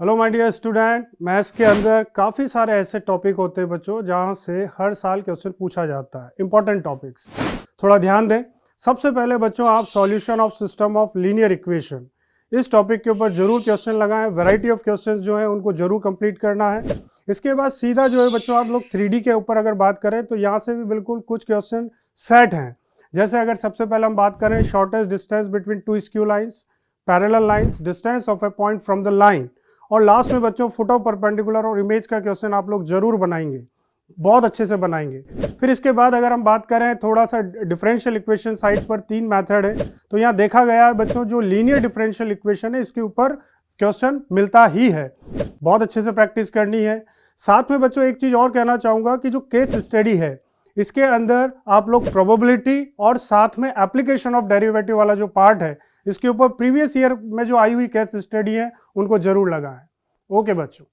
Hello my dear student, maths के अंदर काफ़ी सारे ऐसे टॉपिक होते हैं बच्चों जहां से हर साल क्वेश्चन पूछा जाता है। इंपॉर्टेंट टॉपिक्स, थोड़ा ध्यान दें। सबसे पहले बच्चों आप solution of system of linear equation, इस टॉपिक के ऊपर जरूर क्वेश्चन लगाएं। वैरायटी ऑफ क्वेश्चंस जो है उनको जरूर कंप्लीट करना है। इसके बाद सीधा जो है बच्चों आप लोग 3D के ऊपर अगर बात करें तो यहाँ से भी बिल्कुल कुछ क्वेश्चन सेट हैं। जैसे अगर सबसे पहले हम बात करें shortest distance between two skew lines, parallel lines, distance of A point from the line, और लास्ट में बच्चों फुट ऑफ परपेंडिकुलर और इमेज का क्वेश्चन आप लोग जरूर बनाएंगे, बहुत अच्छे से बनाएंगे। फिर इसके बाद अगर हम बात करें थोड़ा सा डिफरेंशियल इक्वेशन साइड पर 3 मेथड है, तो यहाँ देखा गया है बच्चों जो लीनियर डिफरेंशियल इक्वेशन है इसके ऊपर क्वेश्चन मिलता ही है, बहुत अच्छे से प्रैक्टिस करनी है। साथ में बच्चों एक चीज और कहना चाहूंगा कि जो केस स्टडी है इसके अंदर आप लोग प्रोबेबिलिटी और साथ में एप्लीकेशन ऑफ डेरिवेटिव वाला जो पार्ट है इसके ऊपर प्रीवियस ईयर में जो आई हुई केस स्टडी है उनको जरूर लगाएं। ओके बच्चों।